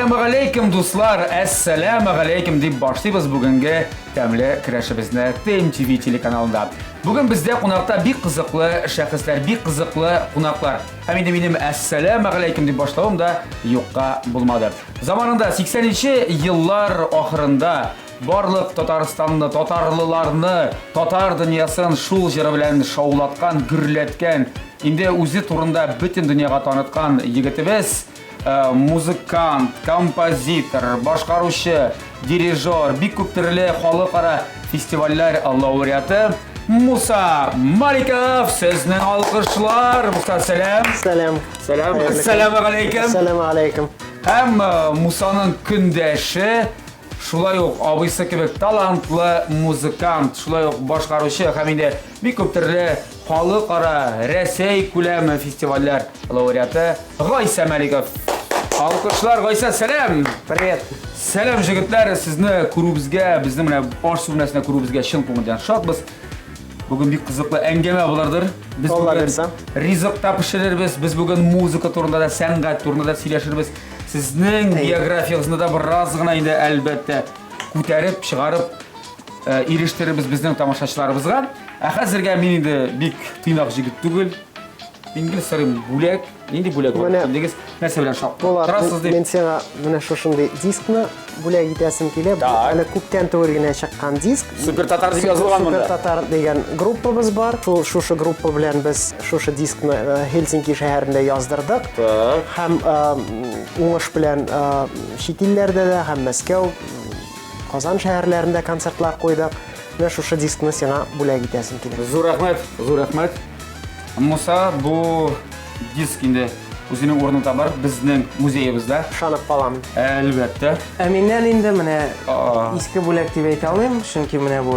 Assalamu alaykum do'stlar, assalamu alaykum deb boshlaymiz bugungi Tamli kurashimizni TMTV telekanalida. Bugun bizda qonaqda bir qiziqli shaxslar, bir qiziqli qonaqlar. Ham endi mening assalamu alaykum deb boshlavimda yo'qqa bo'lmadi. Zamonida 80-yillar oxirida barliq Tataristonda tatarlilarni, tatar dunyosin shul jiri bilan shovlatgan, gurlatgan, endi o'zi turida butun dunyoga tanitgan yigitimiz muzikant, kompozitor, boshqaruvchi, dirijor, bir ko'p turli xalqaro festivallar laureati Musa Malikov. Sizni olqishlar. Musa, salam. Salam. Salam. Assalomu alaykum. Assalomu alaykum. Ham Musaning kundoshi, shulay yo'q abisi kebek talantli muzikant, shulay yo'q boshqaruvchi, ham endi bir ko'p turli xalqaro Rossiya ko'lami festivallar laureati G'oysa Malikov. Alqishlar. G'oysa, salam. Привет. Salam jigitlar, sizni klubimizga, bizni mana bosh sunnasini klubimizga shin qo'ygan shodmiz. Bugun bir qiziqli angama bo'lardir. Biz bugun rizq topishirmiz. Biz bugun muzika turida, san'at turida сөйләшербез. Sizning biografiyangizni da birozgina endi albatta ko'tarib, chiqarib erishtiramiz bizning tomoshachilarimizga. Hozirga men endi bek tiynoq jigit tugul. İngiliz sarım bulak, endi bulak degiz narsa bilan shop. Turasiz deb. Men senga mana shunday diskni bulak etasim kelib, hali ko'pdan to'g'rigina chiqqan disk. Super Tatar deb yozilgan bunda. Super Tatar degan gruppamiz bor. Shu gruppa bilan biz shu diskni Helsinki shahrida yozdirdik. Ham o'ng'ish bilan chet ellarda da, ham Moskva, Qozon shaharlarida konsertlar qo'ydik. Va shu diskni senga bulak etasim kelib. Zo'r rahmat, zo'r rahmat. Musa, bu disk endi o'zining o'rnini topar bizning muzeyimizda. Ishonib qolaman. Albatta. Mendan endi mana eski bo'lak deb ayta olmayman, chunki mana bu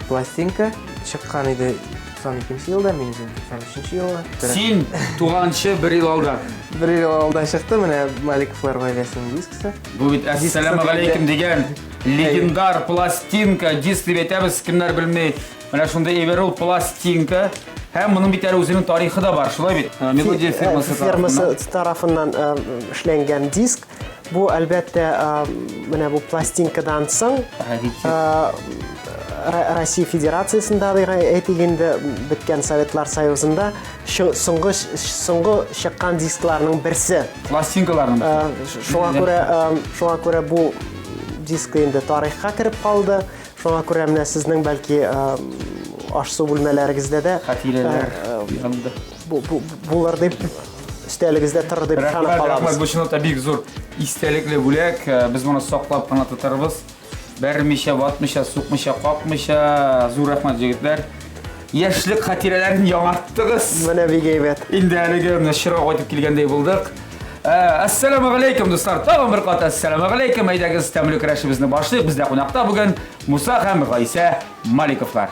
plastinka chiqqan edi 92-yilda, men 93-yilda. Sen tug'anchi 1 yil oldin. 1 yil oldin chiqdi mana Malikovlar oilasining diskisi. Bu assalomu alaykum degan legendar plastinka disk deb aytamiz, kimlar bilmay. Mana shunday Everall plastinka. Hem bunun bir tane o'zining tarixi da var, shulay bit. Melodiya firması tarafından ishlangan disk. Bu albatta mana bu plastinkadan so'ng Rossiya Federatsiyasida aytganda bitgan Sovetlar Soyuzida so'nggi chiqqan disklarning birisi. Plastinkalarning. Shunga ko'ra bu disk endi tarixga kirib qoldi. Shunga ko'ra mana sizning balki aşsu bo'lmalaringizda da xatiralar yig'ildi. Bular deb istaligingizda tur deb ishonib qolamiz. Rahmat, bu shuni tabiiy zo'r istalikli bo'lak. Biz buni saqlab qanottiramiz. Bermisha, vatmisha, suqmisha, qoqmisha. Zo'r rahmat jigitlar. Yoshlik xatiralarini yo'naltdingiz. Mana begaybat. Endi haligi shiroq o'tib kelganday bo'ldik. Assalomu alaykum do'stlar. Tag'in bir qat assalomu alaykum. Aydagiz Tamli kurashimizni boshlaymiz. Bizda qonaqda bugun Musa ham G'oysa Malikovlar.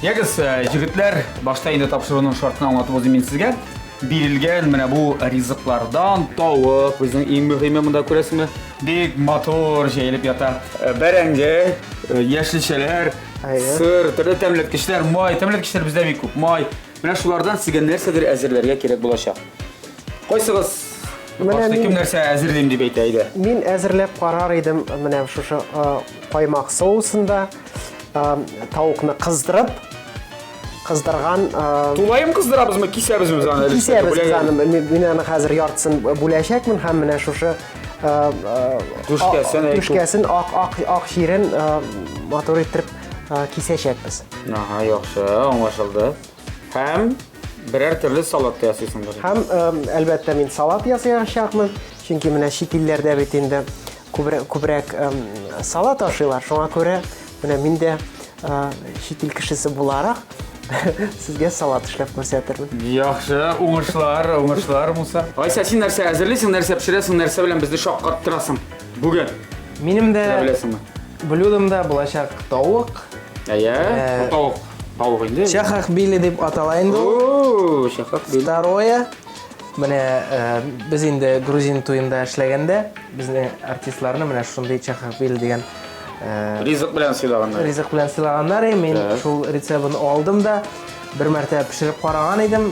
Yagiz jigitlar, boshda endi topshiriqning shartini anlatib o'zim men sizga. Berilgan mana bu rizqlardan tovuq, bizning eng muhimi bunda ko'rasizmi? Bek motor jayilib yotar. Baranga, yashilchalar, sir, turli tamlatgichlar, moy, tamlatgichlar bizda bek ko'p. Moy. Mana shulardan sizga narsadir azirlarga kerak bo'lacak. Qo'ysiz. Boshda kim narsa azirlayman deb aytaydi. Men azirlab qarar edim mana shu qaymoq sousida tovuqni qizdirgan Tulayım qizdirabizmi, kesabizmi bizani? Men hozir yortsin bo'lashakman ham mana shu tushkasin oq shirin motor ettirib kesashakmiz. Aha, yaxshi, anlaşıldı. Ham birer türlü salat yasaysınlar. Ham albatta men salat yasayashakman, chunki mana chet ellarda betenda ko'proq salat ashiylar. Shunga ko'ra mana menda chet el kishisi bo'laroq sizga salat ishlab ko'rsatarman. Yaxshi, o'ngishlar Musa. G'oysa, sen narsa hazırlaysan, narsa pishirasan, narsa bilan bizni shoqqattirasan. Bugun menimda bilasizmi? Blyudimda bo'lajak tovuq. Tovuq endi. Shahaq beli deb atalaydi. Shahaq beli. Второе, mana biz endi Gruzin to'yida ishlaganda bizni artistlarni mana shunday shahaq beli degan rizq bilan silaganlar. Men shu retseptni oldim da bir marta pishirib qaragan edim.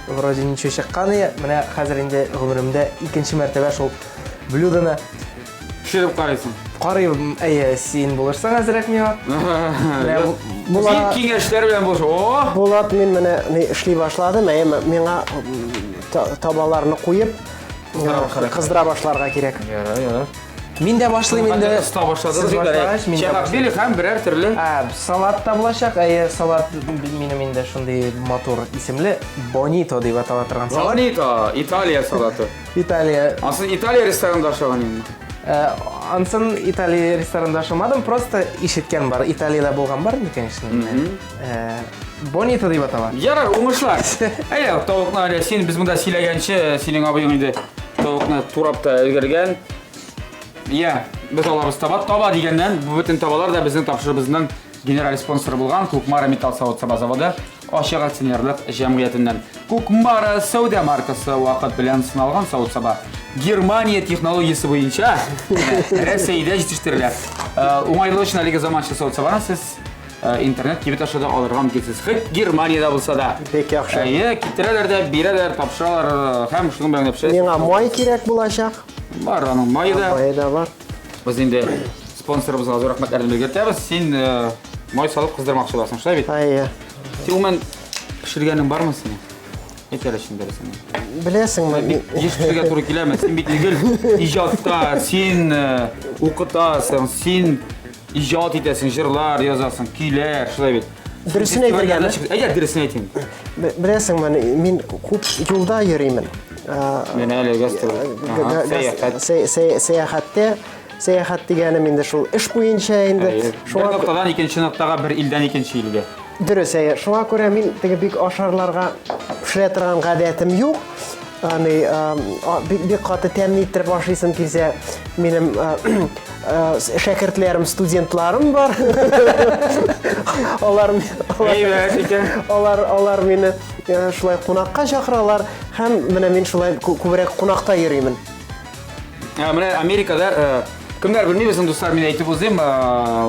вроде ничего чыкканы, менә хәзер инде гомеремдә икенче мәртәбә шул блюдоны Пешереп карыйсың. карыйм. Син булырсың әзрәк миңа. Син киңәшләр белән булыш. О! Булат, мен менә эшли башладым, миңа табаларны куеп кыздыра башларга кирәк. Яра. Мин дә башлыйм инде. Уста башладыгыз Сез башлагач, мин дә Чагак башлыйм. били һәм берәр төрле. Салат та булачак. Салат минем инде шундый матур исемле Bonito дип атала торган салат. Bonito, Италия салаты. Италия. Асы Италия ресторанында ашаган инде. Ансын Италия ресторанында ашамадым, просто ишеткән бар. Италиядә булган бар инде, конечно. Bonito дип атала. Ярар, уңышлар. Тавыкны син без монда сөйләгәнче, синең абыең инде тавыкны турап та өлгергән. Без алабыз таба дигәннән, бу бөтен табалар да безнең тапшырыбызның генераль спонсоры булган Кукмара металл савыт саба заводы Ачык акционерлык җәмгыятеннән. Кукмара сәүдә маркасы вакыт белән сыналган савыт саба. Германия технологиясе буенча Россиядә җитештерелә. Уңайлы өчен әлеге заманча савыт сабаны сез интернет кибет ашада алырга мөмкинсез. Хит Германиядә булса да. Бек яхшы. Китерәләр дә, бирәләр, тапшыралар һәм шуның белән дәпшә. Миңа май кирәк булачак. Бар аның майда. Майда бар. Biz инде спонсорыбызга зур рәхмәтләрне белгертәбез. Син май салып кыздырмакчы буласың, шулай бит? Син умен пешергәнең бармы синең? Әйтәләр өчен дәресен. Беләсеңме? Еш пешергә туры киләме? Син бит нигел иҗатта, син укытасың, син иҗат итәсең, җырлар язасың, көйләр, шулай бит. Дөресен әйтергәме? Әйдә, дөресен әйтим. Беләсеңме, мин күп юлда йөрим. Мен әле Сәяхәт дигәнем инде шул эш буенча инде. Бер ноктадан икенче ноктага, бер илдән икенче илгә. Дөрес, шуңа күрә мин теге бик ашарларга пешерә торган гадәтем юк. Бик каты тәмин иттереп ашыйсым килсә, минем шәкертләрем, студентларым бар. Алар мине шулай кунакка чакыралар һәм менә мин шулай күбрәк кунакта йөрим. Менә Америкада кемнәр белмибез, дуслар, мин әйтеп узыйм,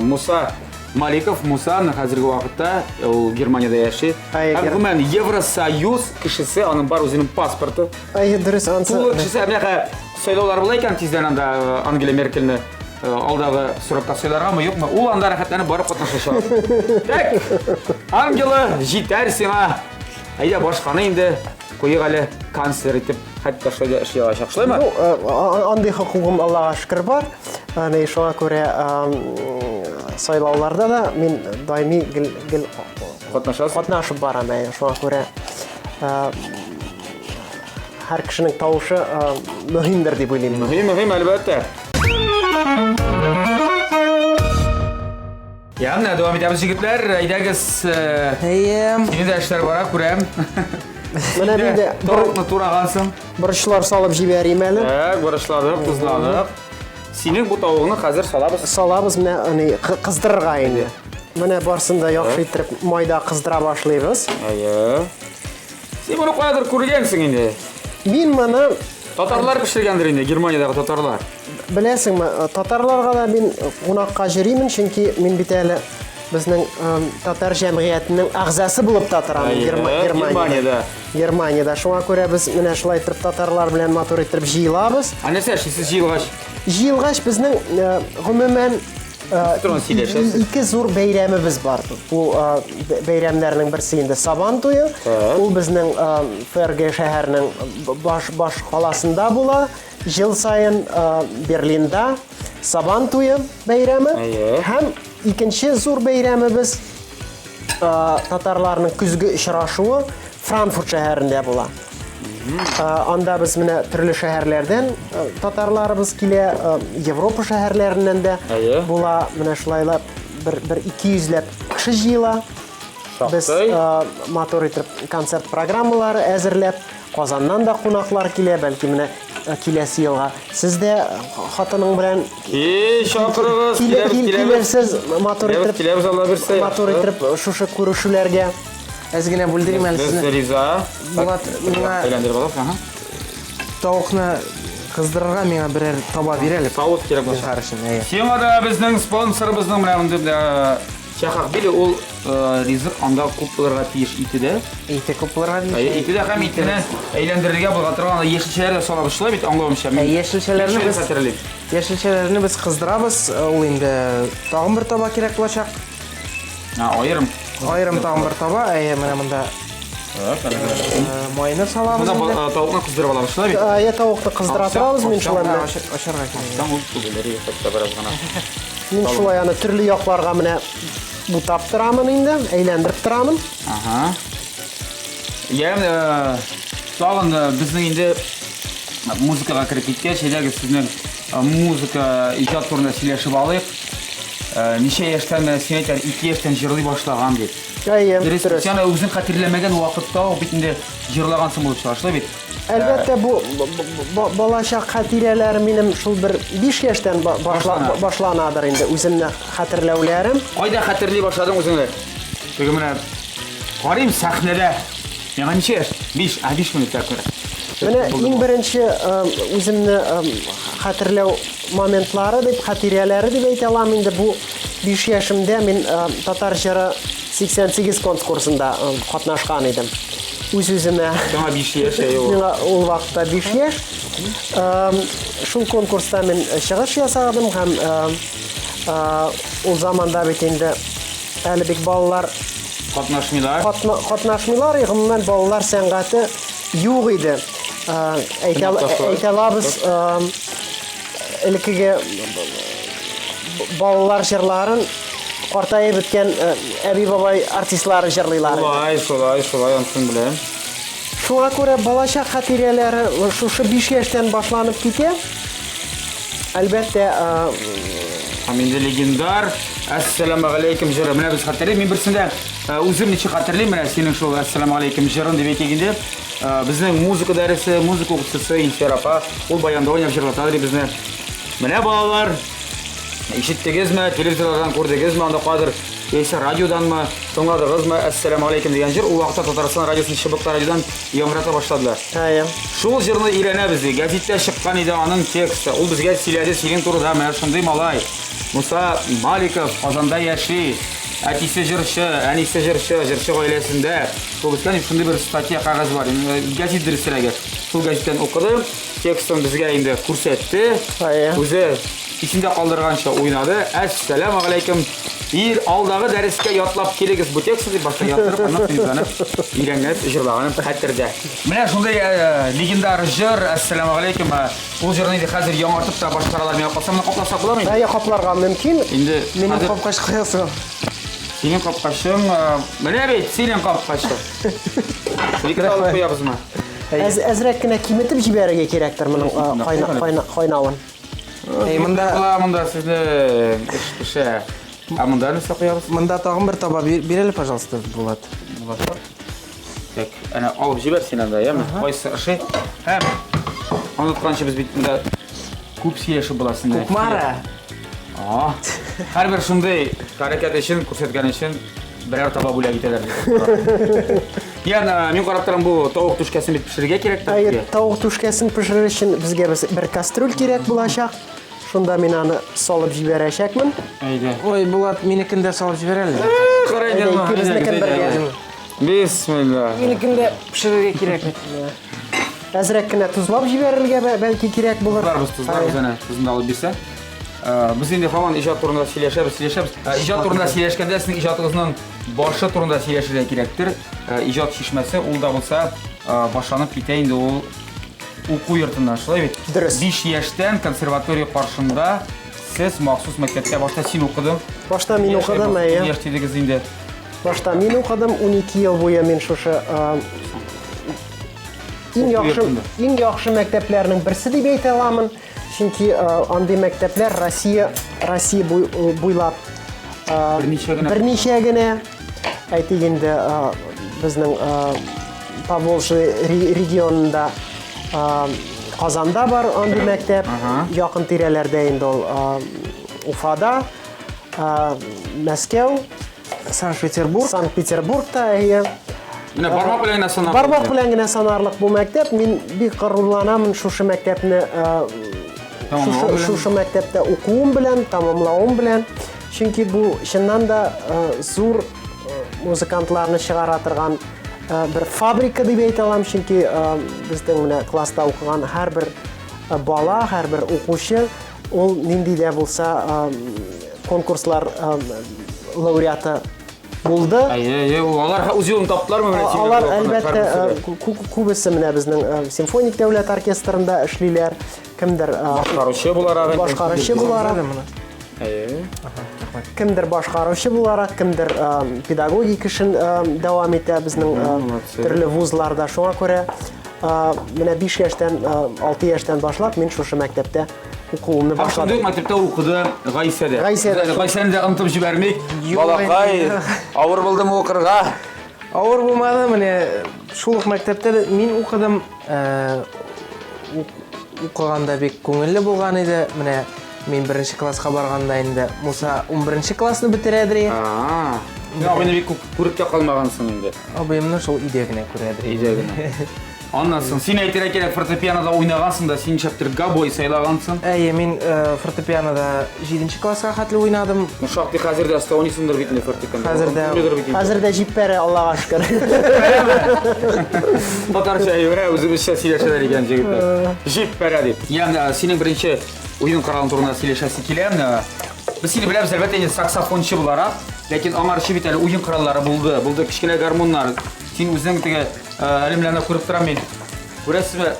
Муса Маликов, Мусаны хәзерге вакытта ул Германиядә яши. Һәм Евросоюз кешесе, аның бар үзенең паспорты. Дөрес, ансы. Ул кешесе менә сайлаулар була икән тиздән анда Ангела Меркельне алдагы сорокка сайларгамы, юкмы? Ул анда рәхәтләнеп барып катнашачак. Так. Ангела, җитәр сиңа. Әйдә башканы инде куйык әле канцлер итеп хәтта шулай эшли алачак, шулаймы? Андый хокукым Аллага шөкер бар. Шуңа күрә сайлауларда да мин даими гел катнашып барам. Шуңа күрә һәр кешенең тавышы мөһимдер дип уйлыйм. Мөһим, әлбәттә. Менә дәвам итәбез, җегетләр. Әйдәгез. Синең дә эшләр бара, күрәм. Менә миндә тавыкны турагансың. Борычлар салып җибәрим әле. Борычладык, тузладык. Синең бу тавыгны хәзер салабыз. Салабыз менә кыздырырга инде. Менә барсын да яхшы итеп майда кыздыра башлыйбыз. Син моны каядыр күргәнсең инде. Мин моны татарлар пешергәндер инде, Германиядәге татарлар. Беләсеңме, татарларга да мин кунакка йөрим, чөнки мин бит әле безнең татар җәмгыятенең әгъзасы булып та торам Германиядә. Шуңа күрә без менә шулай итеп татарлар белән матур итеп җыелабыз. Нәрсә эшлисез җыелгач? Җыелгач безнең гомумән ике зур бәйрәмебез бар. Бу бәйрәмнәрнең берсе инде Сабан туе. Ул безнең ФРГ шәһәренең баш каласында була. Ел сайын Берлинда Сабан туе бәйрәме. Һәм икенче зур бәйрәмебез татарларның күзге очрашуы Франкфурт шәһәрендә була. Анда без менә төрле шәһәрләрдән татарларыбыз килә, Европа шәһәрләреннән дә була. Менә шулайлап бер 200 кеше җыела. Без матур итеп концерт программалары әзерләп, Казаннан да кунаклар килә, бәлки менә киләсе елга. Сез дә хатының белән чакырыгыз, киләсез матур итеп шушы күрешүләргә. Әз генә бүлдерим әле сезне. Риза. Булат, миңа әйләндереп аласың, тавыкны кыздырырга миңа берәр таба бир әле. Тавык кирәк булса. Харышын, Сиңа да безнең спонсорыбызның менә монда Шахак били ул ризык анда күп булырга тиеш итеде. Ите күп булырга Итеде һәм итене әйләндерергә булга торган яшелчәләр дә салып шулай бит аңлавымча. Яшелчәләрне без кыздырабыз, ул инде тагын бер таба кирәк булачак. Аерым. Аерым тагын бер таба, менә монда майны салабыз инде. Монда тавыкны кыздырып алабыз шулай бит. Тавыкны кыздыра торабыз, мин шулай менә. Ашарга кирәк. Там ул түгеләре хәтта бераз гына. Мин шулай аны төрле якларга менә бутап торамын инде, әйләндереп торамын. Ага. Ягъни тагын безнең инде музыкага кирип киткәч, әйдәгез сезнең музыка иҗат турында сөйләшеп алыйк. Ничә яшьтән син әйтәр, 2 яшьтән җырлый башлаган бит. Дөрес. Син үзең хәтерләмәгән вакытта ук бит инде җырлагансың булып чыга, шулай бит. Әлбәттә бу балачак хатирәләр минем шул бер 5 яшьтән башланадыр инде үземне хәтерләүләрем. Кайда хәтерли башладың үзеңне? Теге менә карыйм сәхнәдә. Яңа ничә яшь? 5 минуттан күрә. Менә иң беренче үземне хәтерләү моментлары дип, хатирәләре дип әйтә алам инде бу 5 яшемдә мин татар җыры 88 конкурсында катнашкан идем. Үз-үземә. Сиңа 5 яшь ул. Миңа ул вакытта 5 яшь. Шул конкурста мин чыгыш ясадым һәм ул заманда бит инде әле бик балалар катнашмыйлар, гомумән балалар сәнгате юк иде. Әйтә алабыз, элекеге балалар җырларын картаеп беткән әби бабай артистлары җырлыйлар. Шулай ансың белән. Шуңа күрә балачак хатирәләре шушы 5 яшьтән башланып китә. Әлбәттә, һәм инде легендар Ассаламу алейкум җыры. Менә без хәтерләйм, мин берсендә үзем ничек хәтерләйм, менә синең шул Ассаламу алейкум җырын дип әйтгәндә, безнең музыка дәресе, музыка укытучысы Инсар апа, ул баянда уйнап җырлатады безне. Менә балалар, ишеттегезме, телевизордан күрдегезме, анда кадәр яисә радиоданмы, тыңладыгызмы Ассаламу алейкум дигән җыр, ул вакытта Татарстан радиосын Чыбык радиодан яңгырата башладылар. Шул җырны өйрәнәбез ди. Газетта чыккан иде аның тексты. Ул безгә сөйләде синең турыда, менә шундый малай. Муса Маликов Казанда яши. Әтисе җырчы, әнисе җырчы гаиләсендә. Ул безгә шундый бер статья кагаз бар. Газет дөресрәге. Шул газеттан укыдым, текстын безгә инде күрсәтте. Үзе исендә калдырганча уйнады. Ассаламу алейкум. Ир алдагы дәрескә ятлап килегез бу текстны дип башта яттырып, аны тыңланып, өйрәнгән, җырлаган хәтердә. Менә шундый легендар җыр Ассаламу алейкум. Ул җырны инде хәзер яңартып та башкаралар. Менә капсамны капласак буламы? Капларга мөмкин. Инде Минем капкач кыясың. Синең капкачың, менә бит синең капкачың. Легендар алып куябызмы? Әзрәк кенә киметеп җибәрергә кирәктер моның кайнавын. Монда сезне эш монда нәрсә куябыз? Монда тагын бер таба бирәле, пожалуйста, Булат. Так, ана алып җибәр син анда, яме? Кайсы эше? Һәм анытканчы без бит монда күп сөйләшеп буласын. Кукмара. Һәрбер шундый хәрәкәт өчен, күрсәткән өчен берәр таба бүләк итәләр. Яна, мин карап торам бу тавык түшкәсен бит пешерергә кирәктер. Тавык түшкәсен пешерер өчен безгә бер кастрюль кирәк булачак. Шунда мин аны салып җибәрәчәкмен. Ой, Булат, минекен дә салып җибәрәле. Бисмилlah. Минекен дә пешерергә кирәк. Әзрәк кенә тузлап җибәрергә бәлки кирәк булыр. Тузларбыз аны, тузны алып бирсә. Biz инде һаман иҗат турында сөйләшәбез. Иҗат турында сөйләшкәндә сезнең иҗатыгызның башы турында сөйләшергә кирәктер. Иҗат шишмәсе ул да булса башланып китә инде ул уку йортында, шулай бит. 5 яшьтән консерватория каршында сез махсус мәктәптә башта син укыдың. Башта мин укыдым, Яшьтәгез инде. Башта мин укыдым, 12 ел буе мин шушы иң яхшы мәктәпләрнең берсе дип әйтә аламын. Чөнки андый мәктәпләр Россия буйлап берничә генә әйтик инде безнең Поволжье регионында Казанда бар андый мәктәп, якын тирәләрдә инде ул Уфада, Мәскәү, Санкт-Петербургта. Менә бармак белән генә санарлык. Бармак белән генә санарлык бу мәктәп. Мин бик горурланам шушы мәктәпне шушы мәктәптә укуым белән, тамамлавым белән. Чөнки бу чыннан да зур музыкантларны чыгара торган bir fabrika дип әйтә алам, чөнки безнең менә класста укыган һәрбер бала, һәрбер укучы ул нинди дә булса конкурслар лауреаты булды. Алар үз юлын таптылармы менә син? Алар әлбәттә күбесе менә безнең симфоник дәүләт оркестрында эшлиләр, кемдер башкаручы буларак, кемдер башкаручы буларак, кемдер педагогик эшен дәвам итә безнең төрле вузларда. Шуңа күрә менә 5 яшьтән, 6 яшьтән башлап мин шушы мәктәптә укуымны башладым. Шундый мәктәптә укыды Гайсәдә. Гайсәне дә онытып җибәрмик. Балакай, авыр булдымы укырга? Авыр булмады, менә шул ук мәктәптә мин укыдым. Укыганда бик күңелле булган иде. Менә мин 1-нче класска барганда инде Муса 11-нче классны бетерәдер. Абыйны бик күреп тә калмагансың инде. Абыйымны шул өйдә генә күрәдер. Аннан соң син әйтергә кирәк, фортепианода уйнагансың да, син шәптер габой сайлагансың. Мин фортепианода 7-нче класска хәтле уйнадым. Шактый хәзер дә уйныйсыңдыр бит инде фортепианода. Хәзер дә җиппәре, Аллага шөкер. Татарча әйбер, үзебезчә сөйләшәләр икән җегетләр. Җиппәре дип. Ягъни синең беренче уен коралын турында сөйләшәсе килә. Без сине беләбез, әлбәттә, саксофончы буларак, ләкин аңарчы бит әле уен кораллары булды. Булды кичкенә гармоннар. Син үзең теге әлемләрне күреп торам мин. Күрәсезме?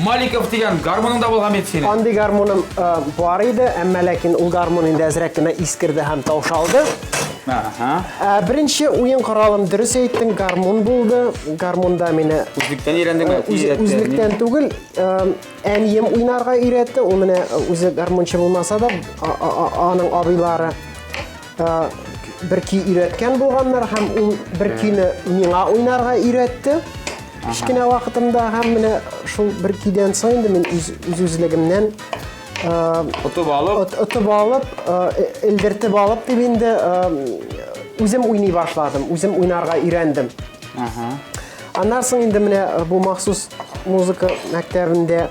Маликов дигән гармоның да булган бит синең. Андый гармоным бар иде, әмма ләкин ул гармон инде әзрәк кенә искерде һәм таушалды. Беренче уен коралым, дөрес әйттең, гармон булды. Гармонда мине үзлектән өйрәндеңме? Үзлектән түгел, әнием уйнарга өйрәтте. Ул менә үзе гармончы булмаса да, аның абыйлары бер ки өйрәткән булганнар һәм ул бер кине миңа уйнарга өйрәтте. Кичкенә вакытымда һәм менә шул бер кидән соң инде мин үз-үзлегемнән Отып алып, элдертеп алып дип инде үзем уйный башладым, үзем уйнарга өйрәндем. Аннан соң инде менә бу махсус музыка мәктәбендә,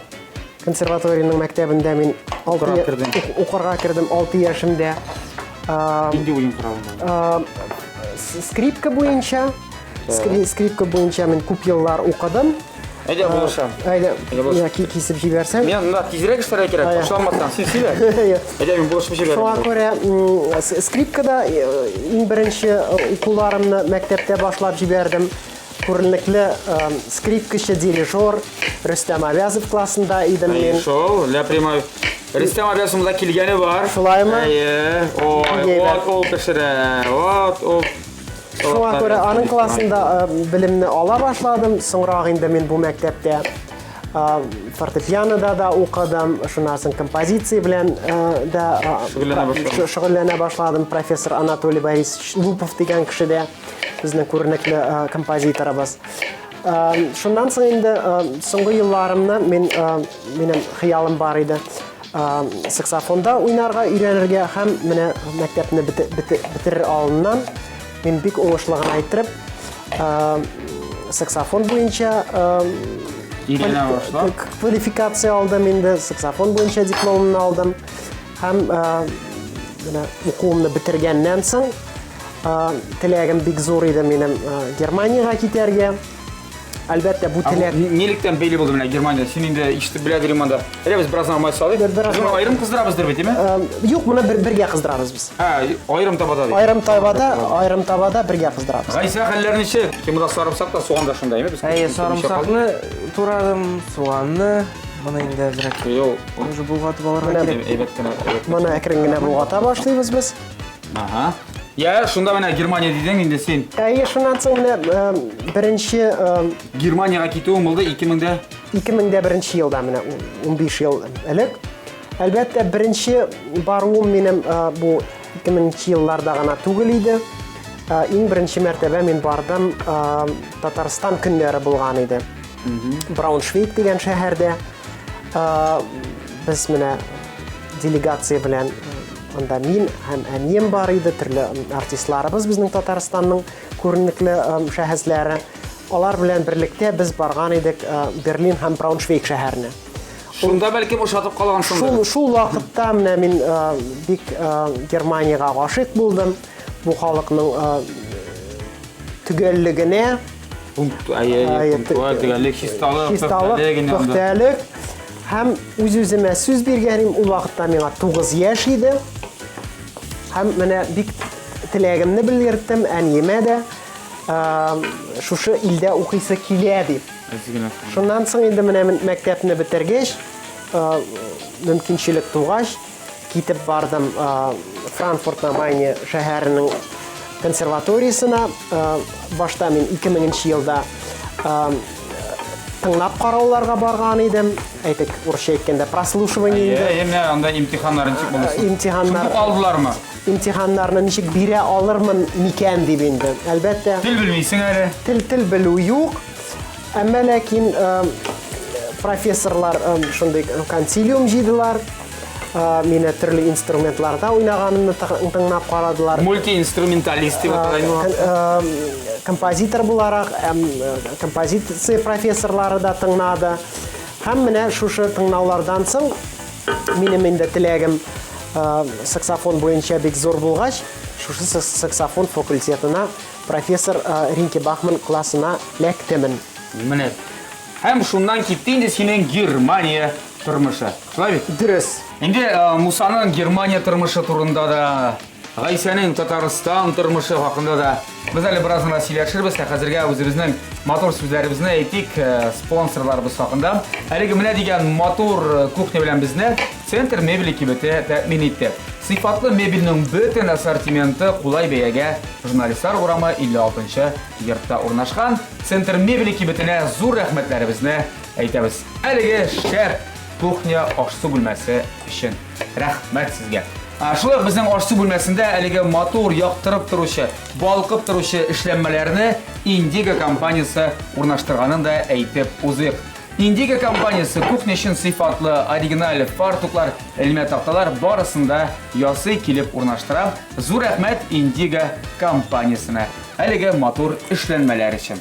консерваторияның мәктәбендә мин укырга кирдем 6 яшемдә. Инде уен коралында. Скрипка буенча мин күп еллар укыдым. Әйдә булышам. Әйдә, кисеп җибәрсәң. Мен монда тизрәк эшләргә кирәк, башламастан син сөйлә. Әйдә, мин булышып җибәрәм. Шуңа күрә скрипкада иң беренче укуларымны мәктәптә башлап җибәрдем. Күренекле скрипкачы дирижер Рөстәм Абязов классында идем мин. Шул, прямо Рөстәм Абязовның да килгәне бар. Шулаймы? Ой, пешерә. Вот. Шуңа күрә аның классында белемне ала башладым. Соңрак инде мин бу мәктәптә фортепианода да укыдым. Шуннан соң композиция белән да шөгыльләнә башладым. Профессор Анатолий Борисович Лупов дигән кеше дә безнең күренекле композиторыбыз. Шуннан соң инде соңгы елларымны минем хыялым бар иде. Саксофонда уйнарга өйрәнергә һәм менә мәктәпне бетерер алдыннан мин бик уңышлыгын әйттереп, саксофон буенча квалификация алдым инде, саксофон буенча дипломымны алдым һәм менә укуымны бетергәннән соң теләгем бик зур иде минем Германиягә китәргә. Әлбәттә бу теләк нилектән бәйле булды менә Германия? Син инде ишетеп беләдер иманда. Без бераздан май салыйк. Аерым кыздырабыздыр бит, әйме? Юк, моны бергә кыздырабыз без. Аерым табада ди. Аерым табада бергә кыздырабыз. Гайса хәлләр ничек? Кимдә сарымсак та суганда шунда, әйме? Сарымсакны турадым, суганны. Моны инде әзрәк. Уже булгатып алырга кирәк. Әйбәт кенә. Моны әкрен генә булгата башлыйбыз без. Я, шунда менә Германия дидең инде син. Шуннан соң менә беренче Германияга китүең булды 2001 елда менә 15 ел элек. Әлбәттә беренче баруым минем бу 2000 елларда гына түгел иде. Иң беренче мәртәбә мин бардым Татарстан көннәре булган иде. Брауншвейг дигән шәһәрдә без менә делегация белән анда мин һәм әнием бар иде, төрле артистларыбыз безнең Татарстанның күренекле шәхесләре. Алар белән берлектә без барган идек Берлин һәм Брауншвейг шәһәренә. Шунда бәлки ошатып калгансыңдыр. Шул вакытта менә мин бик Германиягә гашыйк булдым. Бу халыкның төгәллегенә, Төгәллек, чисталык, пөхтәлек һәм үз-үземә сүз биргәнем ул вакытта миңа 9 яшь иде. Һәм менә бик теләгемне белдердем әниемә дә шушы илдә укыйсы килә дип. Шуннан соң инде менә мәктәпне бетергәч, мөмкинчелек тугач, китеп бардым Франкфурт на Майне шәһәренең консерваториясына. Башта мин 2000 елда тыңлап карауларга барган идем. Әйтик, урысча әйткәндә прослушивание инде. Менә анда имтиханнар ничек булсын? Имтиханнар Алдылармы? Имтиханнарны ничек бирә алырмын микән дип инде. Әлбәттә, Тел белмисең әле. тел белү юк. Әмма ләкин профессорлар шундый консилиум җыйдылар. Мине төрле инструментларда уйнаганымны тыңлап карадылар. Мультиинструменталист дип аталган. Композитор буларак композиция профессорлары да тыңлады. Һәм менә шушы тыңлаулардан соң минем инде теләгем саксофон буенча бик зур булгач, шушы саксофон факультетына профессор Ринке Бахман классына ләктемен. Менә. Һәм шуннан китте инде синең Германия тормышы. Шулай бит? Дөрес. Инде Мусаның Германия тормышы турында да, Гайсәнең Татарстан тормышы хакында да без әле бераз гына сөйләшербез. Хәзергә үзебезнең мотор сүзләребезне әйтик, спонсорларыбыз хакында. Әлеге менә дигән мотор кухня белән безне Центр мебели кибете тәэмин итте. Сыйфатлы мебельнең бөтен ассортименты кулай бәягә журналистлар урамы 56-нчы йортта урнашкан. Центр мебели кибетенә зур рәхмәтләребезне әйтәбез. Әлеге шәп кухня ашсу бүлмәсе өчен рәхмәт сезгә. Шулай безнең ашсу бүлмәсендә әлеге мотор яктырып торучы, балкып торучы эшләнмәләрне Индиго компаниясе урнаштырганын да әйтеп узыйк. Индиго компаниясе кухня өчен сыйфатлы оригиналь фартуклар, элемент такталар барысын да ясый килеп урнаштыра. Зур рәхмәт Индиго компаниясына әлеге мотор эшләнмәләр өчен.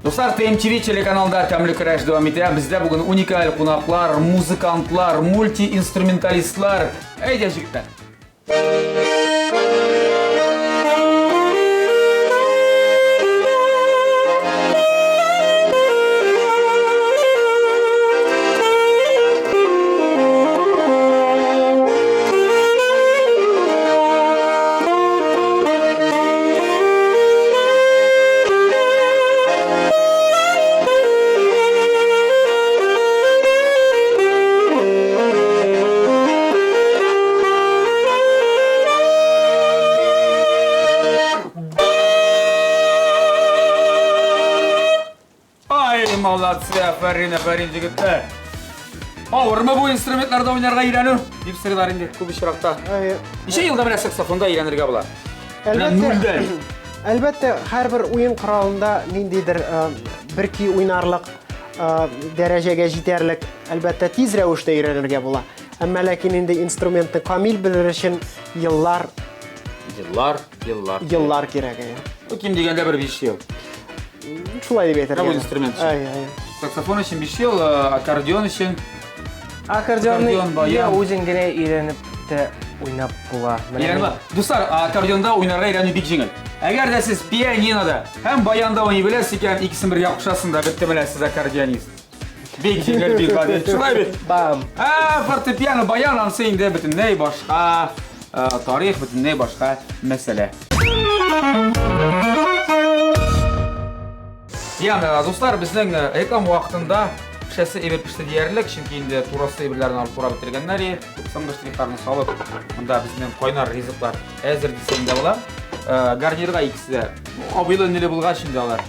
Достар, TMTV телеканалда тәмле көрәш дәвам итә. Бездә бүген уникаль кунаклар, музыкантлар, мультиинструменталистлар. Әйдә, җегетләр. Молодцы, афарин җегетләр. Авырмы бу инструментларда уйнарга өйрәнү? Дип сыйлар инде күп очракта. Ничә елда менә саксофонда өйрәнергә була? Әлбәттә, һәрбер уен коралында ниндидер бер-ки уйнарлык дәрәҗәгә җитәрлек, әлбәттә тиз рәвештә өйрәнергә була. Әмма ләкин инде инструментны камил белер өчен еллар кирәк. Ким дигәндә бер 5 ел. Шулай дип әйтергә. Бу инструмент. Саксофон өчен 5 ел, аккордеон өчен. Аккордеонны үзең генә өйрәнеп тә уйнап була. Дуслар, аккордеонда уйнарга өйрәнү бик җиңел. Әгәр дә сез пианинода һәм баянда уйный беләсез икән, икесен бергә кушасында бетте белән сез аккордеонист. Бик җиңел, бик гади. Шулай бит? Бам. Фортепиано, баян ансы инде бөтенләй башка, тарих бөтенләй башка мәсьәлә. Достар, безнең реклам вакытында кешесе әйбер пеште диярлек, чөнки инде турасы әйберләрне алып тура бетергәннәр, соңгы штрикларны салып, монда безнең кайнар ризыклар әзер дисәң дә була. Гарнирга икесе дә абыйлы ниле булгач инде алар.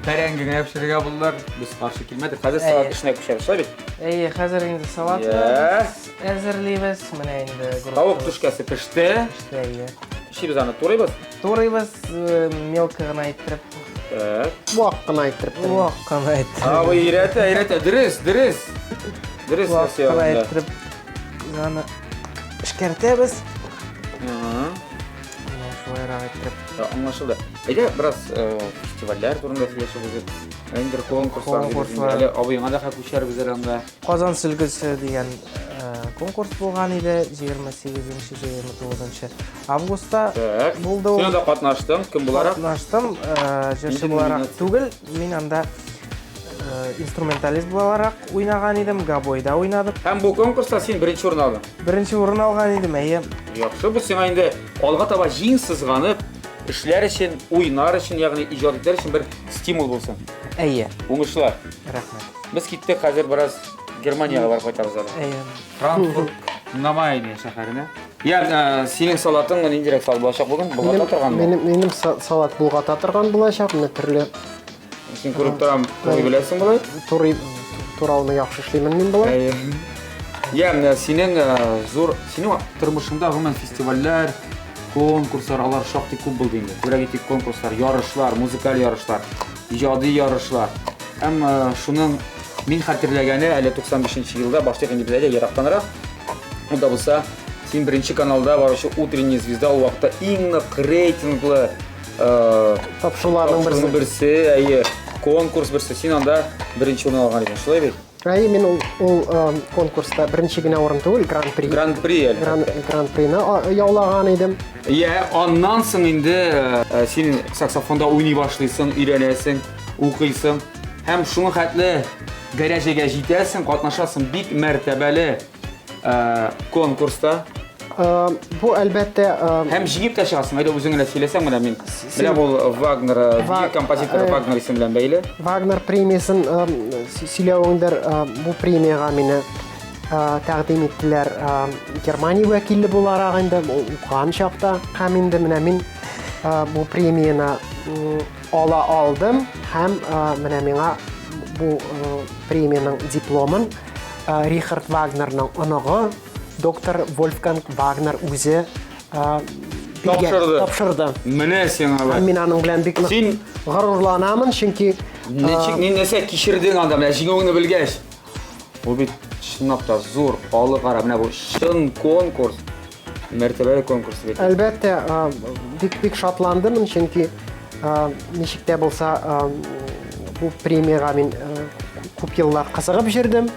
Тәрәнгә пешерергә булдылар, без каршы килмәдек. Хәзер салат эшенә күчәбез, шулай бит? Хәзер инде салат әзерлибез. Менә инде Тавык түшкәсе пеште. Шибез аны турыйбыз. Турыйбыз, мелко гына иттереп. Вак кына иттереп. Абы өйрәтә, дөрес. Дөрес гына иттереп аны эшкәртәбез. şoýarak etdirip. Anlaşıldı. Biraz festivaller turunda söylesek, indir konkurslar, Konkurslar. hali abyňa da hakuşar bizler anda. Qazan sülgüsü diýen konkurs bolgan edi 28-nji 29-njy awgustda boldy. Sen de qatnaşdyň, kim bulara? Qatnaşdym, jeşi bolarak tugul, men anda instrumentalist bolarak oynagan edim, gaboyda oynadyk. Hem bu konkursta sen birinci orun aldın. Birinci urun algan edim, eýe. Yaxşı, bu sen indi alga taba jiň sızganyp, işler için, oynar için, ýagny ijadetler için bir stimul bolsun. Eýe, Oňuşlar. rahmet. Biz gittik hazır biraz Germaniýaga barıp gaýtabız hali. Eýe. Frankfurt Namay diýen şäherine. Ýa, senin salatyň meni indirek sal bolacak bugün. Bulgata turganmy? Benim salat bulgata turgan bolacak, mine türlü Sen görüp turam, toý bilersiň bolay? turalyny ýaxşy işleýmen men bolay. Ýa, senin zor, senin turmuşynda gymyn festivaller, konkurslar, alar şakty köp boldy indi. Türegetik konkurslar, yarışlar, muzikal yarışlar, ijady yarışlar. Hem şunun men hatirlegeni 95-nji ýylda başlaýan indi bizde ýeraktanrak. O da bolsa, sen birinci kanalda barışı Утренняя звезда o wagtda iň reytingli Tapşyrylarnyň birisi, konkurs birisi. Sen anda birinci orun algan edin, şolay bek? Men ol konkursta birinçi güne orun tugul, Grand Prix. Grand Prix elbette. Grand Prix'ni ýawlagan edim. Ondan soň indi sen saksofonda oýnay başlaýsyň, öýrenesin, okuýsyň. Hem şunu hatly derejege ýetersiň, gatnaşasyň bik mertebeli konkursta. Bu elbette Hem jiňip taşasyň, aýda özüňe söýlesem mene men. Mene bol Wagner, büyük kompozitor Wagner ismi bilen beýle. Wagner premiýasyny silýäwňder bu premiýaga meni taqdim etdiler. Germaniýa wekilli bolarak indi ukan şakda hem indi mene men bu premiýany ala aldım. Hem mene meňa bu premiýanyň diplomyn Richard Wagner'nyň anagy Doktor Wolfgang Wagner üze tapşyrdy. Mene sen aga. Men anyň bilen bek Sen garurlanamyn, çünki nese kişirdiğin anda mene jiňeňni bilgeç. Bu bit şynap da zor, paly gara mene bu şyn konkurs. Mertebeli konkurs bit. elbette bek şatlandym, çünki neşikde bolsa bu premiýaga men köp ýyllar gyzygyp jirdim.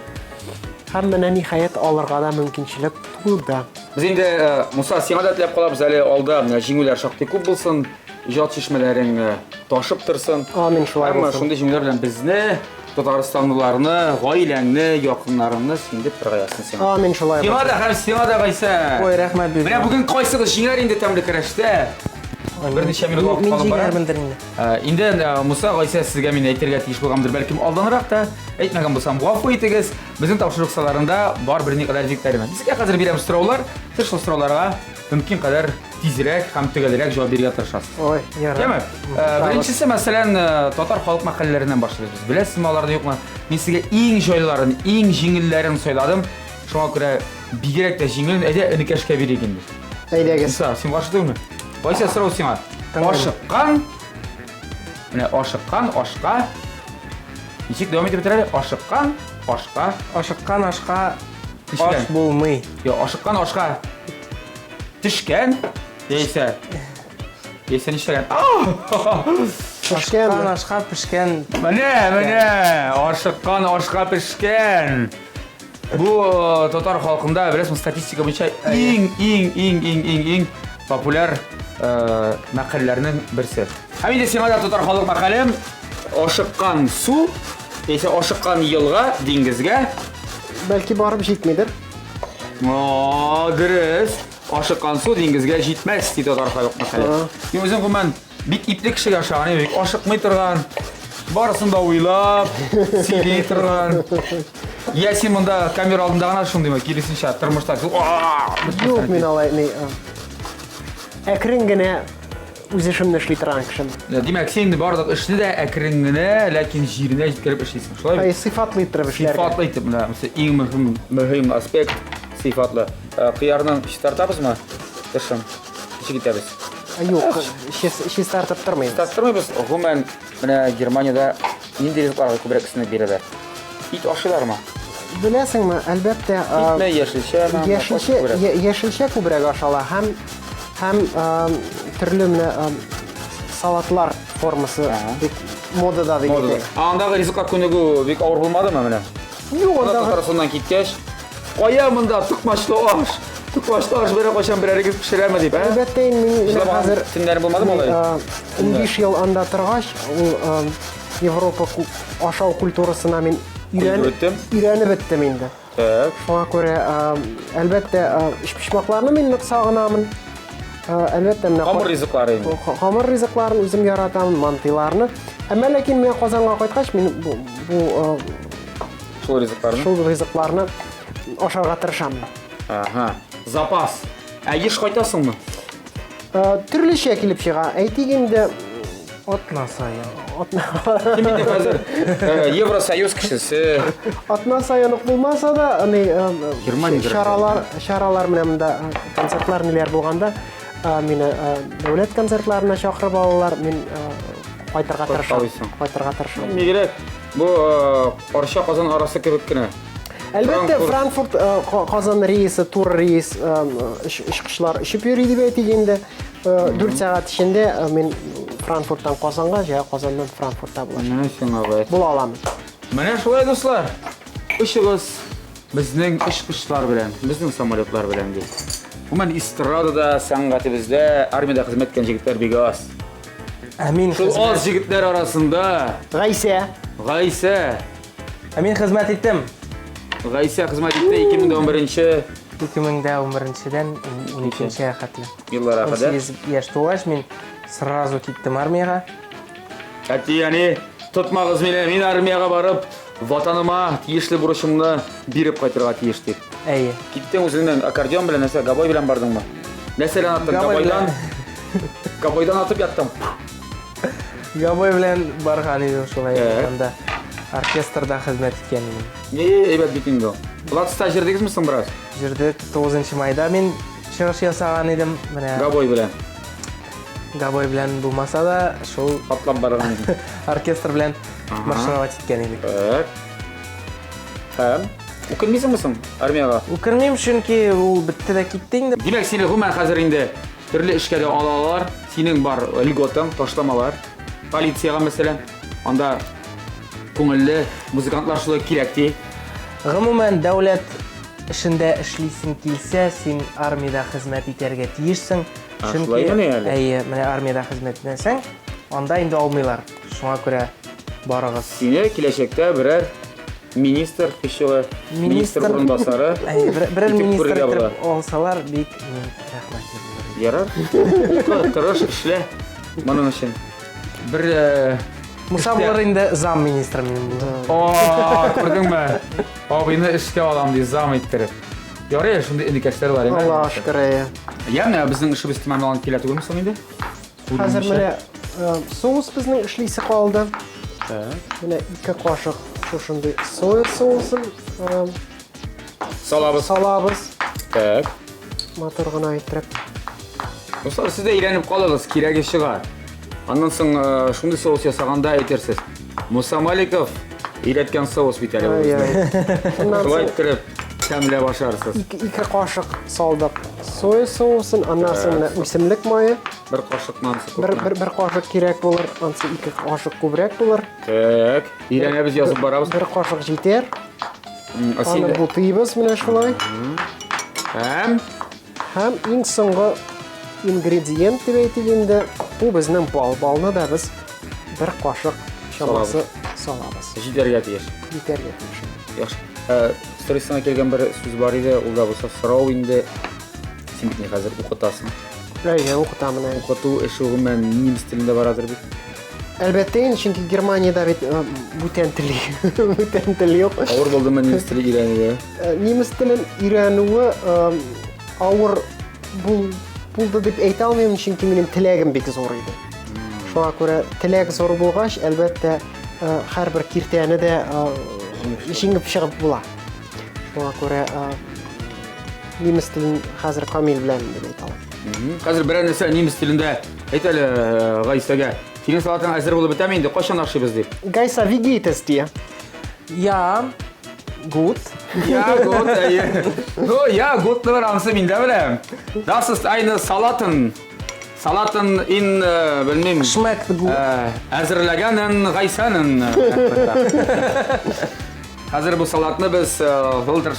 Hem mene nihaýet alarga da mümkinçilik tuğulda. Biz indi Musa sen da tilep galapyz hali alda jiňüler şakty köp bolsun, ijad çeşmeleriň taşyp tursyn. Amin şolay Ama bolsun. şonda jiňüler bilen bizni, Tatarstanlylaryny, gaýleňni, ýakynlaryny sindip turgaýasyň sen. Amin şolay bolsun. Sima da hem sima da gaýsa. Oy, rahmet. Mene bugün gaýsa jiňler indi temli kirişde. Bir neçe minut wagt Men kalyp bar. jiňer bildirindi. Indi Musa gaýsa sizge men äýterge tiýiş bolgamdyr, belkim aldanrak da äýtmegen bolsam gafy etigiz. Biziň tapşyryklarynda bar bir nekadar diklerime. Bizge hazır beremiz sorawlar. Siz şol sorawlarga mümkin kadar tezirek hem tegelirek jogap berýär tyrşasyz. Oy, ýara. Deme. Birinçisi meselen tatar halk makallelerinden başlaýarys. Bilesizmi alarda ýokmy? Men sizge iň joýlaryny, iň jiňillerini söýledim. Şoňa görä bigirek de jiňil ede enikeşke birigindir. Eýlegiz. Musa, sen başladыңmы? Gaýsa soraw siňa. Aşykkan. Mene aşykkan, aşka. Niçik dowam edip bitireli? Aşykkan, aşka. Aşykkan aşka Tişken. aş bolmy. Yo, aşykkan, aşka. Tişken. Değilse. Değilse nişlegen. Aşykkan aşka pişken. Mene. Aşykkan, aşka pişken. Bu tatar halkında bilesizmi statistika boyunca iň popüler makallarının birisi. Hem de sen de tatar halk makalem aşykkan su, ise aşykkan ýylga, dengizge. Belki barıp jitmedir. Dürüst. Aşykkan su dengizge jitmez diýdi tatar halk makalem. Men özüm men bik iplik kişi ýaşagan, bik aşykmay turgan, barysyn da oýlap, silýär turgan. Ya sen bunda kamera aldında gana şunday kirisinçe tırmışlar. Yok men alay ne. Ekrin gene üzüşimni işletiren kişim. Demek sen bardak işli de ekringine, lakin jirine jitkirip işleysin. Şolay mı? Sıfatlı ittirip işlerge. Sıfatlı itip, mesela iň mühim aspekt sıfatlı. Kıyardan startapız mı? Dışın. İçi giteriz. Yok, işi startup durmayız. Startırmayız. Hemen Germaniýada indirizliklarga köbrek isini berýärler. İt aşılar mı? Bilesinmi, elbette İtme yeşilçe. yeşilçe köbrek aşala. һәм төрле менә салатлар формасы бик модада дигән. Андагы ризыкка күнегү бик авыр булмадымы менә? Юк, андагы Татарстаннан киткәч, кая монда тукмачлы аш? Тукмачлы аш бере кайчан берәрегез пешерәме дип, әлбәттә мин хәзер төннәр булмадымы алай? 15 ел анда торгач, ул Европа ашау культурасына мин өйрәнеп беттем инде. Так. Шуңа күрә әлбәттә пишмакларны мин нык сагынамын. Әлбәттә менә Камыр ризыклары инде. Камыр ризыкларын үзем яратам, мантыйларны. Әмма ләкин мен Казанга кайткач, мин бу Шул ризыкларны. шул ризыкларны ашарга тырышам. Ага. Запас. Еш кайтасыңмы? Төрлечә килеп чыга. Әйтик инде Атна сайын. Ким инде хәзер Евросоюз кешесе. Атна сайын ук булмаса да, Германия шаралар менә монда концертлар ниләр булганда, мине дәүләт концертларына чакырып алалар, мин кайтырга тырышам. Нигерәк? Бу Арча Казан арасы кебек кенә. Әлбәттә, Франкфурт, Казан рейсы, тур рейс, очкычлар очып йөри дип әйтик инде. 4 сәгать эчендә мин Франкфурттан Казанга, я Казаннан Франкфуртта була алам. Менә шулай дуслар. Ишыгыз безнең очкычлар белән, безнең самолетлар белән ди. Гомумән эстрадада, сәнгатебездә, армиядә хезмәт иткән җегетләр бик аз. Әмин Шул аз җегетләр арасында Гайсә, Әмин хезмәт иттем. Гайсә хезмәт итте 2011 2011-дән 12-нче хәтле. елларга кадәр. 18 яшь тулгач мин сразу киттем армияга. Яни тотмагыз мине, мин армияга барып, ватаныма тиешле бурычымны биреп кайтырга тиеш дип. Әйе. Киттең үзеңнән аккордеон белән нәрсә, габой белән бардыңмы? Нәрсәләр аттың? Габойдан атып яттым. Габой белән барган идем шулай. Анда оркестрда хезмәт иткән идем. Әйбәт бит инде. Латста җирдегезме соң бераз? Җирдә 9 майда мин чыгыш ясаган идем. Менә Габой белән. Габой белән булмаса да, шул Атлап барган идем. оркестр белән маршировать иткән идек. Һәм укымыйсыңмы соң армияга? Укырмыйм, чөнки ул бетте дә китте инде. Димәк, сине гомумән хәзер инде төрле эшкә дә алалар. Синең бар льготаң, ташламалар. Полициягә мәсәлән, анда күңелле музыкантлар шулай кирәк ди. Гомумән дәүләт эшендә эшлисең килсә, син армиядә хезмәт итәргә тиешсең. Шулай гына әле? Әйе, менә армиядә хезмәт итсәң, анда инде алмыйлар. Шуңа күрә барыгыз. Сине киләчәктә берәр министр кешеге, министр урынбасары. Берәр итеп министр күрергә була. итеп алсалар, бик рәхмәт. Ярар. Тырыш эшлә. Моның өчен. Бер Муса булыр инде зам министр минем. Күрдеңме? Абыйны эшкә алам ди, зам иттереп. Ярый, шундый индикациялар бар име? Аллаһ шөкер. Менә безнең эшебез тәмамланган килә түгелме соң инде? Хәзер менә соус безнең эшлисе калды. Менә 2 кашык шушындый соя соусын салабыз. Так. Матур гына иттереп. Достар, сез дә өйрәнеп калыгыз, кирәге чыгар. Аннан соң шундый соус ясаганда әйтерсез. Муса Маликов өйрәткән соус бит әле бу. Шулай иттереп тәмләп ашарсыз. 2 кашык салдык соя соусын, аннан соң менә үсемлек мае. Бер кашыкнан Бер кашык кирәк булыр, ансы 2 кашык күбрәк булыр. Так, өйрәнәбез, язып барабыз. Бер кашык җитәр. Аны бутыйбыз менә шулай. Һәм иң соңгы ингредиент дип әйтик инде, бу безнең бал. Балны да без 1 кашык чамасы салабыз. Җитәргә тиеш. Җитәргә тиеш. Яхшы. Сторисына килгән бер сүз бар иде, ул да булса сорау инде. Син бит хәзер укытасың. Әйе, укытам менә. Укыту эше гомумән немец телендә барадыр бит. Әлбәттә, чөнки Германиядә бит бүтән тел юк. Авыр булдымы немец теле өйрәнүе? Немец телен өйрәнүе авыр булды дип әйтә алмыйм, чөнки минем теләгем бик зур иде. Шуңа күрә теләк зур булгач, әлбәттә, һәрбер киртәне дә җиңеп чыгып була. Шуңа күрә немец телен хәзер камил белән дип әйтә алмыйм. Хәзер берәр нәрсә немец телендә әйт әле Гайсәгә. Синең салатың әзер булып бетәме инде? Кайчан ашыйбыз дип? Гайса, wie geht es dir? Ja, gut. Ja, gut, no, ja, gut, nur am Seminär. Das ist eine Salaten. Salaten in, bilmem. Schmeckt gut. Әзерләгәнен Гайсаның. Хәзер бу салатны без былтыр.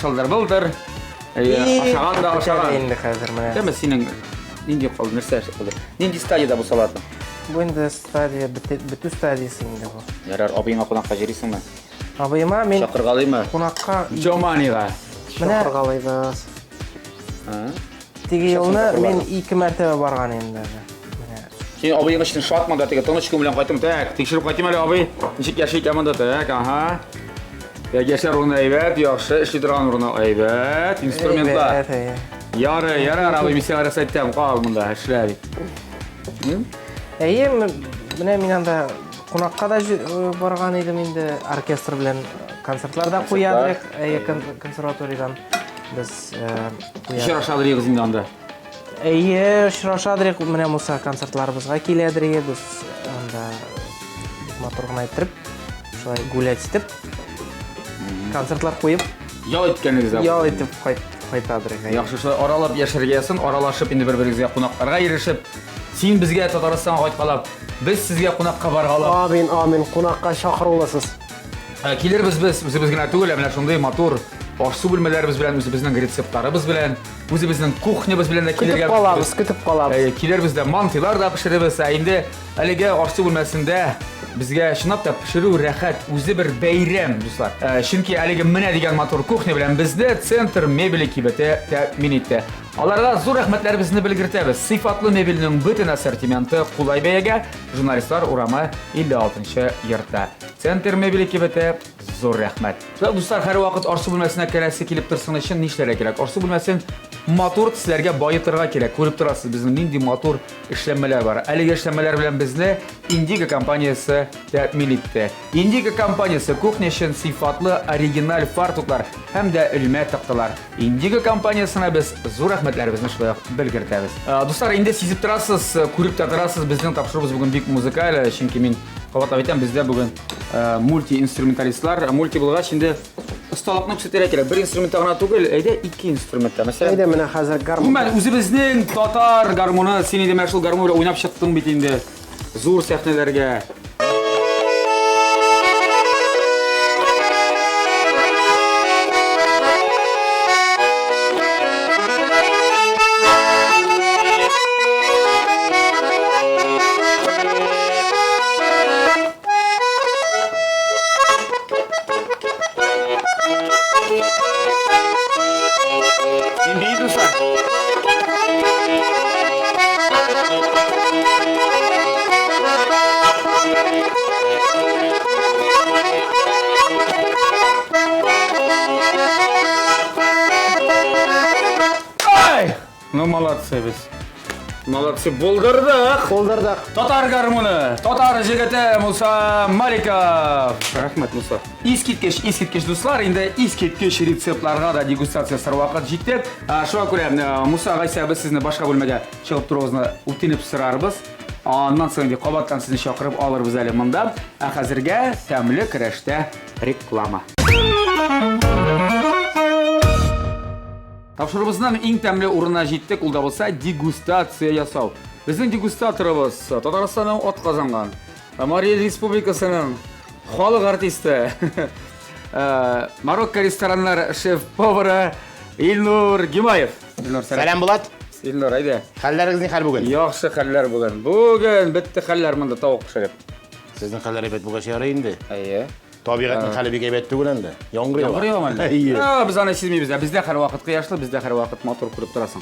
Ашаган да ашаган. Инде хәзер менә. Дәме синең нинди калды, нәрсә калды? Нинди стадияда бу салатны? Бу инде стадия бетү стадиясы инде бу. Ярар, абыйыңа кунакка җирисеңме? Абыйыма мен Чакыргалыймы? кунакка Жоманига. менә Шақырғалайбыз. теге елны мен 2 мәртәбә барган инде. Син абыйыңа өчен шатманда теге тыныч күңел белән кайтым. Так, тикшереп кайтым әле абый. Ничек яши икән монда так, аха. Яшәр урыны әйбәт, яхшы, эшли торган урыны әйбәт, инструментлар. Ярар, абый, мин сиңа рөхсәт итәм, кал монда эшлә дип. Әйе, менә мин анда кунакка да барган идем инде, оркестр белән концертларда куядык, әйе, консерваториядан без куядык. Очрашадырыгыз инде анда. Әйе, очрашадык, менә Муса концертларыбызга киләдер, без анда мотор гына итеп, шулай гулять итеп, концертлар куеп, Ял иткәнегез дә. ял итеп кайтадыр. Яхшы, шулай аралап яшәргәсен, аралашып инде бер-берегезгә кунакларга ирешеп, син безгә Татарстанга кайткалап, без сезгә кунакка баргалап. Амин, кунакка шақырыласыз. Килербез без, үзебез генә түгел, менә шундый матур аш-су бүлмәләребез белән, үзебезнең рецептларыбыз белән, үзебезнең кухнябыз белән дә килергә. Көтіп қалабыз. Килербез дә мантыйлар да пешеребез. Инде әлегә аш-су бүлмәсендә безгә чынлап та пешерү рәхәт, үзе бер бәйрәм, дуслар. Чөнки әлеге менә дигән матур кухня белән бездә центр мебеле кибете тәэмин итә. Аларга зур рәхмәтләребезне белгертәбез. Сыйфатлы мебельнең бөтен ассортименты кулай бәягә, журналистлар урамы 56-нчы йортта. Центр мебеле кибете зур рәхмәт. Дуслар, һәр вакыт аш-су бүлмәсенә керәсе килеп торсын өчен нишләргә кирәк? Аш-су бүлмәсен матур төсләргә баетырга кирәк. Күреп торасыз, безнең нинди матур эшләнмәләр бар. Әлеге эшләнмәләр белән безне Indigo компаниясе тәэмин итте. Indigo компаниясе кухня өчен сыйфатлы оригиналь фартуклар һәм дә үлмә такталар. Indigo компаниясына без зур рәхмәтләребезне шулай белгертәбез. Дуслар, инде сизеп торасыз, күреп тә торасыз, безнең тапшыруыбыз бүген бик музыкаль, чөнки мин кабатлап әйтәм, бездә бүген мульти-инструменталистлар, мульти булгач инде осталыкны күрсәтергә кирәк. Бер инструмент гына түгел, әйдә 2 инструментта. Мәсәлән, Әйдә, менә хәзер гармон. Гомумән, үзебезнең татар гармоны, син инде мәшһүр гармонда уйнап чыктың бит инде. Зур сәхнәләргә. Инде дуслар. Ай! Ну, молодцы без. Молодцы, булдырдык. Қолдардық. Татар гармоны, татар жігіті Муса Маликов. Рахмет, Муса. Искиткеш дуслар, инде искиткеш рецептларга да дегустация вакыт җитте. Шуңа күрә Муса Гайса, без сезне башка бүлмәгә чыгып торугызны үтенеп сорарбыз. Аннан соң ди кабаттан сезне чакырып алырбыз әле монда. Хәзергә тәмле көрәштә реклама. Тапшырыбызның иң тәмле урынына җиттек, ул да булса дегустация ясау. Безнең дегустаторыбыз Татарстанның атказанган Мария Республикасының халык артисты, Марокко рестораннар шеф-повары Илнур Гимаев. Илнур, Сәлам Булат. Илнур, әйдә. Хәлләрегез ни хәл бүген? Яхшы хәлләр бүген. Бүген бетте хәлләр монда тавык пешереп. Сезнең хәлләр әйбәт булгач ярый инде. Әйе. Табигатьнең хәле бик әйбәт түгел инде. Яңгыр ява. Яңгыр ява. Әйе. Без аны сизмибез. Бездә һәр вакыт кояшлы, бездә һәр вакыт матур күреп торасың.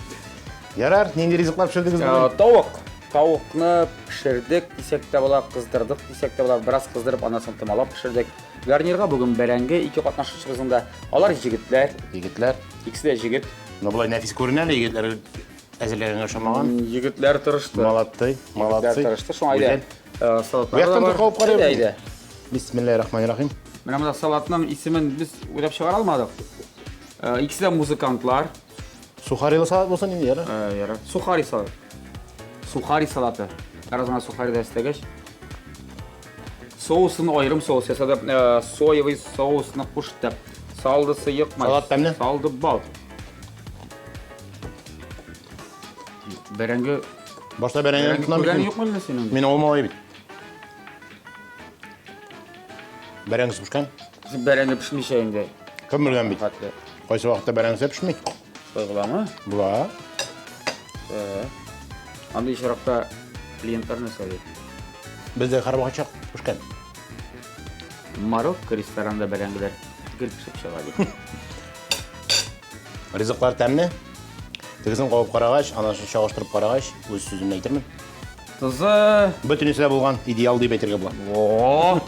Ярар, нинди ризыклар пешердегез бүген? Тавык. Тавыкны пешердек, дисәк тә була, кыздырдык, дисәк тә була, бераз кыздырып, аннан соң томалап пешердек. Гарнирга бүген бәрәңге 2 катнашучыбызында. Алар җегетләр, Егетләр, икесе дә җегет. ну булай нәфис күренә лә егетләр әзерләгәнгә ошамаган. Егетләр тырышты. Молодцы, молодцы. Тырышты. Шуңа әйдә. Салатлар. Бу яктан да кауып карыйбыз. Әйдә. Бисмиллаһир-рахманир-рахим. Менә монда салатның исемен без уйлап чыгара алмадык. Икесе дә музыкантлар. Сухарилы салат булсын инде, ярар. Ярар. Сухари салаты. Сухари салаты. Разына сухари да истәгәч. Соусын аерым соус ясады. Соевый соусны куштып. Saldı sıyık maç. Salat demle. Saldı bal. Berenge Başta berenge tutan kurgan bitin. yok mu lan senin? Men olmay bit. Berenge pişken. Berenge pişmiş şeyinde. Kim bilgen bit. Fatlı. Qaysı vaqtda berenge pişmey. Soygulama. Bula. Anda işarakta klientler ne söylüyor? Bizde qarabaqcha pişken. Marokko restoranda berengeler gül pişip çıkıyor. Rizqlar təmli. Тегесен qovub qaragaç, anaşını çağıştırıb qaragaç, öz sözümni aytırmın. Tuzu. Bütünüsü də bulğan ideal deyib aytırga bulan. Oo.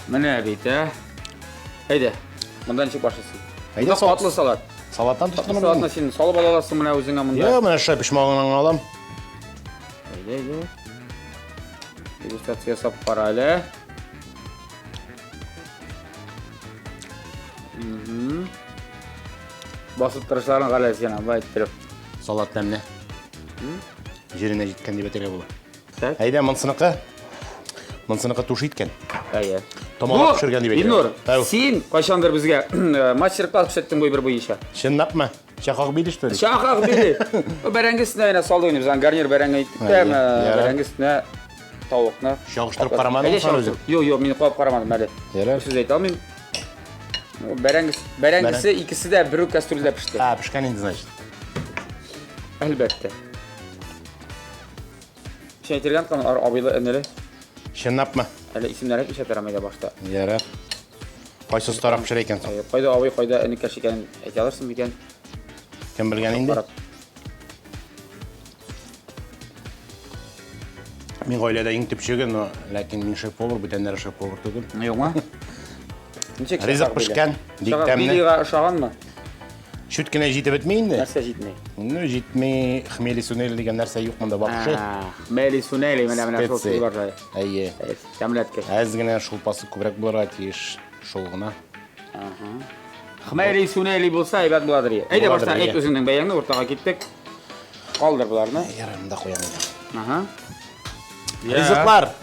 Mene beyte. Haydi. Bundan çık başlasın. Haydi, Bu da salat. patlı salat. Salattan Patlı tutqanım. salatına şimdi salıp alasın mene özüne bunda. Ya, mən aşağı pişmağından alam. Haydi. Degustatsiya sap parayla. Basıp tırışlarına qalayız yana, bu ayttirib. Salat təmli. Жеріне жеткен deyib aytırga bulan. Tak. Hayda, mınsınıqı. Mınsınıqı tuş etken. Hayır. Tomalaq pişirgen deyib aytırga. İlnur, Tav. sen kaçandır bizge maççılık alıp settin bu bir işe. Şınnapma. Çaqaq bili işte. Şakak biri. O berengisine yine saldı oyunu bizden garnir berenge gittik de Hayır, yara. berengisine tavukna. Şağıştırıb qaramadın mı sen özün? Yok men koyup qaramadım hadi. Yara. Siz ayt almayın. Berengisi ikisi de bir kastrülde pişti. Ha, pişken indi значит. Elbette. Şey itirgan kan abiyle eneli. Şınnapma. Hele isimler hep işletemeyle başta. Yara. Qaysı taraf pişir ekan? Qayda abi qayda eni kaşıken et alırsın bir gen. Kim bilgen indi? Мен oilada eng pişirgen, lakin men şef povur, bütünler şef povur dedim. Yok mu? Nechek Rizq pişken, Şakak diktemni. biliga aşağın mı? Şütkine jitib etmeyindi. Нәрсе житмей. Ну, jitmey, xmeli sunel degan narsa yo'q bunda bakışı. Meli suneli mena şol Spetsi. var jay. Ayye. Tamlatke. Azgina şulpası ko'proq bo'lar tiyish şolg'ina. Meli suneli bolsa aybat buladır ya. Ayda Buladır, başta iya. et özünden beyanını ortaga gittik. Kaldır bularını. Yaramda qo'yaman. Aha. Rizqlar.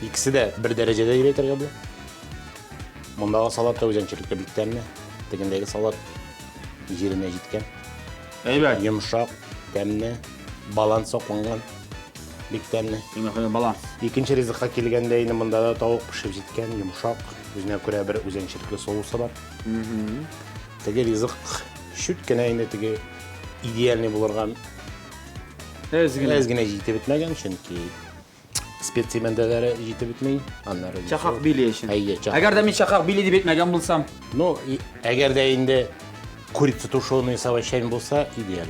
İkisi de bir derecede yiyetirga bu. Bundağı salat da o'zanchilikka bitganmi? Degandagi salat yerine jetgan. Aybat. Yumshoq, tamni, balans qo'ngan. Bitganmi? Yumshoq balans. Ikkinchi rizqqa kelganda endi bunda da tovuq pishib jetgan, yumshoq, o'zine ko'ra bir o'zanchilikli sousi bor. Tege rizq shutgina endi tege idealniy bo'lgan ezgina yetib bitmagan chunki spetsiya mandalari yetib bitmay, anlari. Chaqaq bili işin. Ayye, chaqaq. Agar da men chaqaq bili deb etmagan bo'lsam, No, agarda endi kuritsa tушеный savashgan bo'lsa ideal.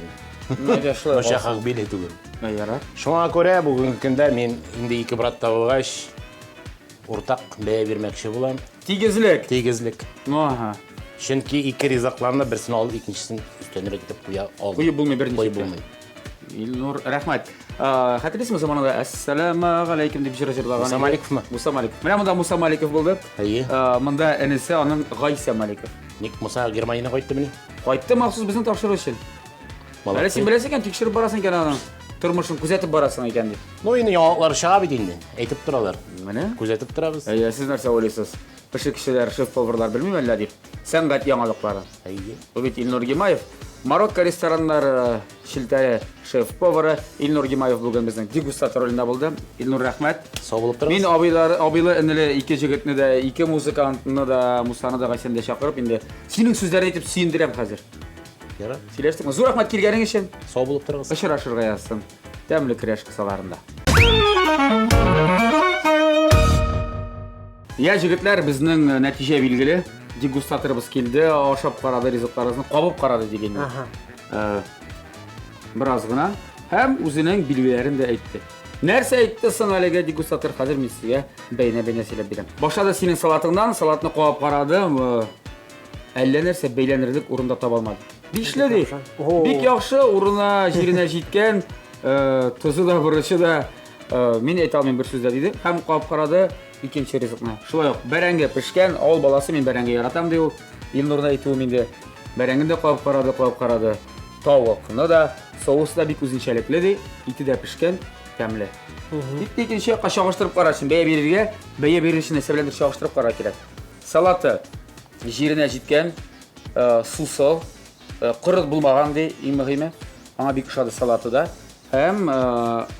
nega shulay? Bu chaqaq bili tugul. Yarar. Shunga ko'ra bugungi kunda men endi ikki bratda bo'lgach o'rtaq baya bermoqchi bo'laman. Tigizlik. Tegizlik. Aha. Chunki ikki rizqlarni birisini olib, ikkinchisini üstünlük deb qo'ya oldim. Qo'yib bo'lmay birinchi. Qo'yib bo'lmaydi. Ilnur, rahmat. Xatirlaysizmi zamonida assalomu alaykum deb jirlagan. Musa Malikovmi? Musa Malikov. Mana bunda Musa Malikov bo'ldi. Ayye. Bunda inisi onun G'aysa Malikov. Nik Musa Germaniyaga qaytdi buni. Qaytdi maxsus bizni topshirish uchun. Hali sen bilasan ekan, tekshirib borasan ekan uni. Turmushini kuzatib borasan ekan deb. No, endi yo'qlar shag'ab endi. Aytib turalar. Mana. Kuzatib turamiz. Siz narsa o'ylaysiz? O'sha kishilar shef povurlar bilmaymanlar deb. San'at yangiliklari. Ayye. Bu bit Ilnur Gimayev. Marokko restoranlari shiltari shef povuri Ilnur Gimayev bugun bizning degustator rolida bo'ldi. Ilnur, rahmat. Sog' bo'lib Men turamiz. abilar inili ikki yigitni da, ikki muzikantni da, Musani da qaysanda chaqirib, endi sening so'zlaringni aytib suyundiram hozir. Yara. Silashdikmi? Zo'r rahmat kelganing uchun. Sog' bo'lib turamiz. Ashir-ashirga yazsin. Damli kirash qisalarında. Ya yigitlar, bizning natija belgili. Degustatorimiz keldi, oshab qaradi, rizqlarimizni qabib qaradi deganda. Birozgina ham o'zining bilgilarini da aytdi. Narsa aytdi sanaliga degustator hozir men sizga bayna silab beraman. Boshida sening salatingdan salatni qabib qaradi, alla narsa baylanirlik o'rinda topa olmadi. Ishladi. Bek yaxshi o'rina yerine jetgan, tuzi da burishi da men ayta olmayman bir so'zda dedi. Ham qabib qaradi. İkinci rizqni. Shulay yo'q. Baranga pishgan, ol balasi men baranga yaratam deb, Ilnurni aytib endi barangni da qo'yib qaradi. Tovuqni da, sousda bek o'zinchalikladi, iti da pishgan, kamli. Bitta ikkinchi yoqqa shog'ishtirib qarashin, baya berishini hisoblantirish shog'ishtirib qara kerak. Salati жеріне жеткен, сусыл, құрыт болмаған де, ең мұхиме, аңа бик ұшады салаты да, әм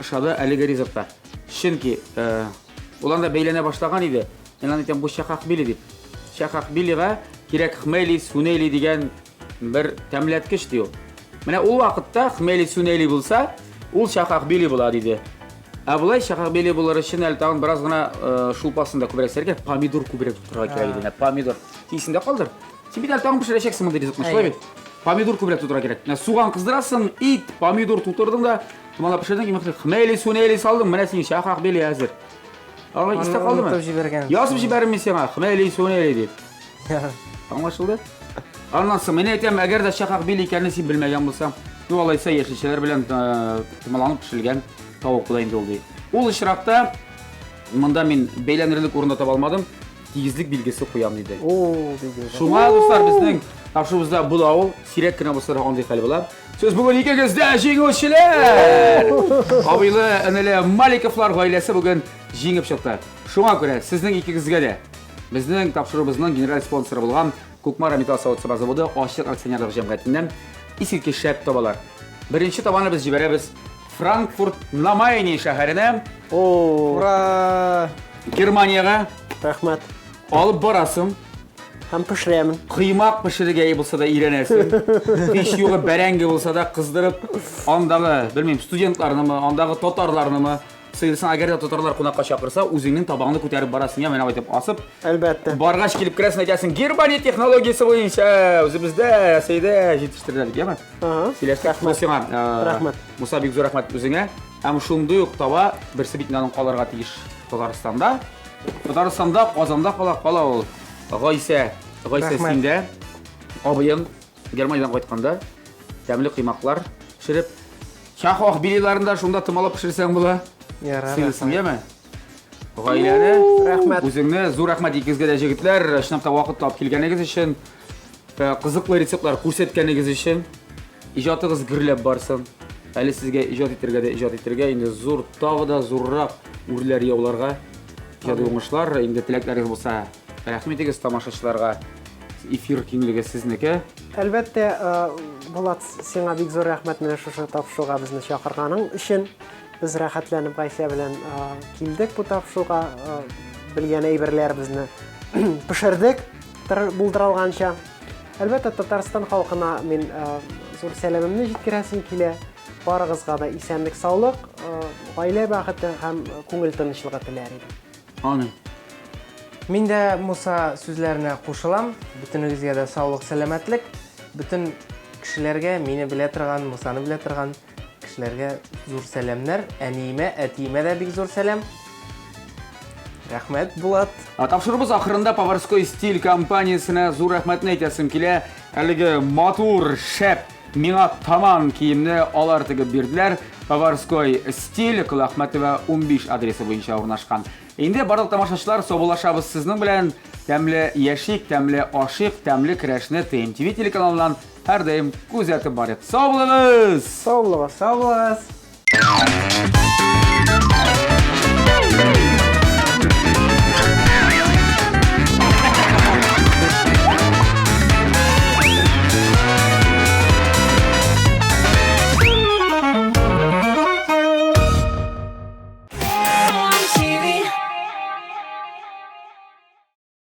ұшады әлігі ризықта. Шынки, оланда бейлене баштаған еді, мен айтам, бұл шақақ били деп. Шақақ билиға керек хмели, сунели деген бір тәмлеткіш деу. Міне ол вақытта хмели, сунели болса, ол шақақ били болады дейді. Бұлай шақақ били болар үшін әлі тағын біраз ғана шулпасында көбірек сәрге помидор көбірек тұтырға керек дейді. Помидор. Кейсінде қалдыр. Сен бейді әлі тағын пішірешексің мұнда ризықны шылай бет. Помидор көбірек тұтырға керек. Суған қыздырасың, ит, помидор тұтырдың да, тұмала пішірдің кемекті хмели, сунели салдың, міне сен шақақ били әзір. Ағай, істі қалды ма? Ясып жіберім мен сен хмели, сунели деп. Аңлашылды? Аннан соң, мен айтам, әгер де шақақ били екенін сен білмеген болсам, олайса ешіншелер білен тұмаланып пішілген тауық бұдайын болды. Ол ұшырақта, мұнда мен бейләнерлік орында таба алмадым, тегізлік белгісі қоям дейді. Шуңа, достар, біздің тапшымызда бұл ауыл, сирек кіна болсар ондай қал болады. Сөз бүгін екі кезді жеңушілер! Абайлы, інілі Маликовлар ғайлесі бүгін жеңіп шықты. Шуңа көре, сіздің екі кезге де біздің тапшырыбызның генерал спонсоры болған Көкмара металл сауытсы базаводы ашық акционерлік жемғатынан исілке шәп табалар. Бірінші табаны біз жіберебіз Франкфурт на Майне шәһәренә, Ура! Германияға Рахмат. алып барасың. Һәм пешерәмен. Қимақ пішіріге болса да үйренесің. Пеш юғы бәрәңге болса да қыздырып, андағы, білмеймін, студентларынымы, андағы татарларынымы, сыйлысын, әгер де татарлар қонаққа шақырса, өзіңнің табағыңды көтеріп барасың, я, мен айтып асып. Әлбәттә. Барғаш келіп кіресін айтасың, Германия технологиясы бойынша өзімізді әсейді жетіштірдік, ема? Селесті Рахмат. Мұса бек зор рахмат өзіңе. Әм шуңды ұқтаба бірсі бітінанын қаларға тегіш Татарстанда. Татарстанда, Қазанда қала ол. Ғайса сенде, абайым Германиядан қайтқанда, тәмлі қимақлар пішіріп, шақуақ билеларында шунда тымалап пішірсең бұла. Сыйлысын, ема? Ғайләні, өзіңні зор рахмат екізге де жегітлер, шынапта уақыт тауып келгенегіз үшін, қызықлы рецептлар көрсеткенегіз үшін, ижатығыз гірлеп барсын. Әлі сізге ижат етерге, енді зор тағы да зоррақ өрлер еуларға жады оңышлар, енді тіләклеріңіз болса, рахмет егіз тамашашыларға, эфир кеңлігі сізнікі. Әлбәттә, Болат, сиңа бик зур рәхмәт менә шушы тапшыруга безне чакырганың өчен. Biz рәхәтләнеп Гайса белән килдек бу тапшыруга, белгән әйберләребезне пешердек булдырылганча. Әлбәттә, Татарстан халкына мин зур сәламымны җиткерәсем килә. Барыгызга да исәнлек, саулык, гаилә бәхете һәм күңел тынычлыгы теләр идем. Амин. Мин дә Муса сүзләренә кушылам. Бүтенегезгә дә саулык, сәламәтлек. Бүтін кешеләргә, мине белә торган, Мусаны белә торган кешеләргә зур сәламнәр. Әниемә, әтиемә дә бик зур сәлам. Рәхмәт, Булат. Тапшырыбыз ақырында Поварской стиль компаниясына зур рәхмәтне әйтәсем килә. Әлеге матур, шәп, миңа таман киемне алар тегеп бирделәр. Поварской стиль, Кылахмәтова 15 адресы буенча урнашкан. Инде барлык тамашачылар, собулашабыз сезнең белән тәмле яшик, тәмле ашык, тәмле көрәшне ТМТV телеканалыннан һәр даим күзәтеп барыйк. Сау булыгыз! Сау булыгыз!